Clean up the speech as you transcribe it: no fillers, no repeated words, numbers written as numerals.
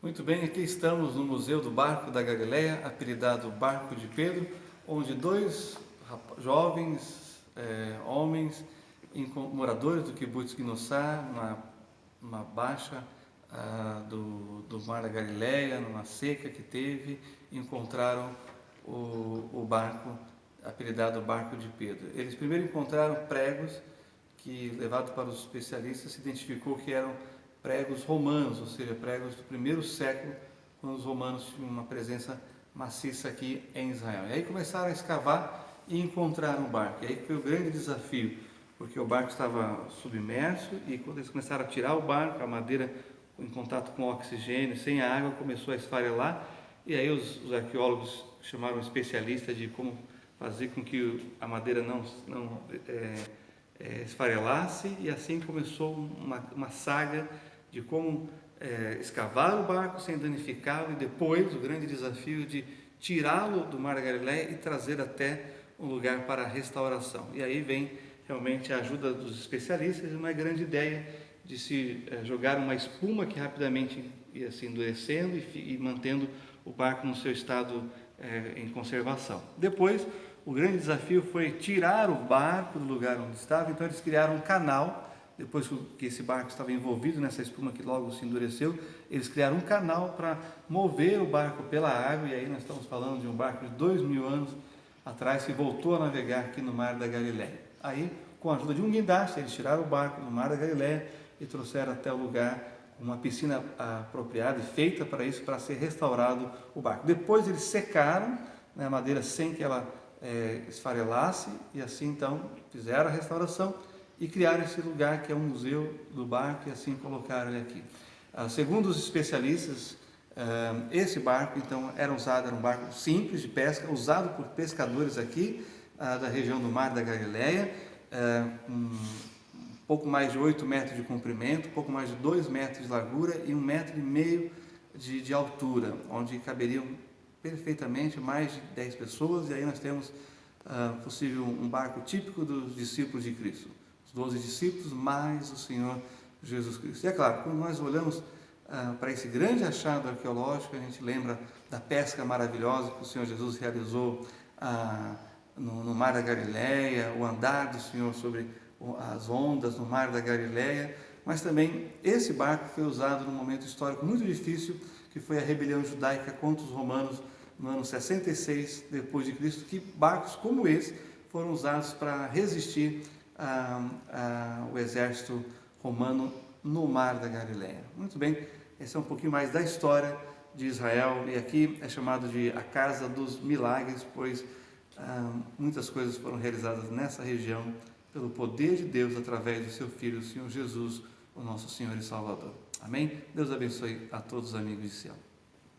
Muito bem, aqui estamos no Museu do Barco da Galileia, apelidado Barco de Pedro, onde dois jovens homens, moradores do Kibbutz Ginossá, numa baixa do Mar da Galileia, numa seca que teve, encontraram o barco, apelidado Barco de Pedro. Eles primeiro encontraram pregos que, levado para os especialistas, se identificou que eram pregos romanos, ou seja, pregos do primeiro século, quando os romanos tinham uma presença maciça aqui em Israel. E aí começaram a escavar e encontraram o barco. E aí foi o grande desafio, porque o barco estava submerso e quando eles começaram a tirar o barco, a madeira em contato com o oxigênio, sem a água, começou a esfarelar. E aí os arqueólogos chamaram um especialista de como fazer com que a madeira não esfarelasse, e assim começou uma saga de como escavar o barco sem danificá-lo e depois o grande desafio de tirá-lo do Mar da Galileia e trazer até um lugar para a restauração. E aí vem realmente a ajuda dos especialistas e uma grande ideia de se jogar uma espuma que rapidamente ia se endurecendo e mantendo o barco no seu estado em conservação. Depois, o grande desafio foi tirar o barco do lugar onde estava, então eles criaram um canal. Depois que esse barco estava envolvido nessa espuma que logo se endureceu, eles criaram um canal para mover o barco pela água, e aí nós estamos falando de um barco de 2000 anos atrás que voltou a navegar aqui no Mar da Galileia. Aí, com a ajuda de um guindaste, eles tiraram o barco do Mar da Galileia e trouxeram até o lugar uma piscina apropriada e feita para isso, para ser restaurado o barco. Depois eles secaram a madeira sem que ela esfarelasse, e assim então fizeram a restauração e criaram esse lugar que é o Museu do Barco, e assim colocaram ele aqui. Segundo os especialistas, esse barco então era um barco simples de pesca, usado por pescadores aqui da região do Mar da Galileia, um pouco mais de 8 metros de comprimento, pouco mais de 2 metros de largura e 1,5 metro de altura, onde caberiam perfeitamente mais de 10 pessoas, e aí nós temos possível um barco típico dos discípulos de Cristo, os 12 discípulos mais o Senhor Jesus Cristo. E é claro, quando nós olhamos para esse grande achado arqueológico, a gente lembra da pesca maravilhosa que o Senhor Jesus realizou no Mar da Galileia, o andar do Senhor sobre as ondas no Mar da Galileia, mas também esse barco foi usado num momento histórico muito difícil, que foi a rebelião judaica contra os romanos no ano 66 depois de Cristo, que barcos como esse foram usados para resistir ao exército romano no Mar da Galileia. Muito bem, esse é um pouquinho mais da história de Israel, e aqui é chamado de a Casa dos Milagres, pois muitas coisas foram realizadas nessa região pelo poder de Deus através do seu Filho, o Senhor Jesus, o nosso Senhor e Salvador. Amém? Deus abençoe a todos os amigos de Sião.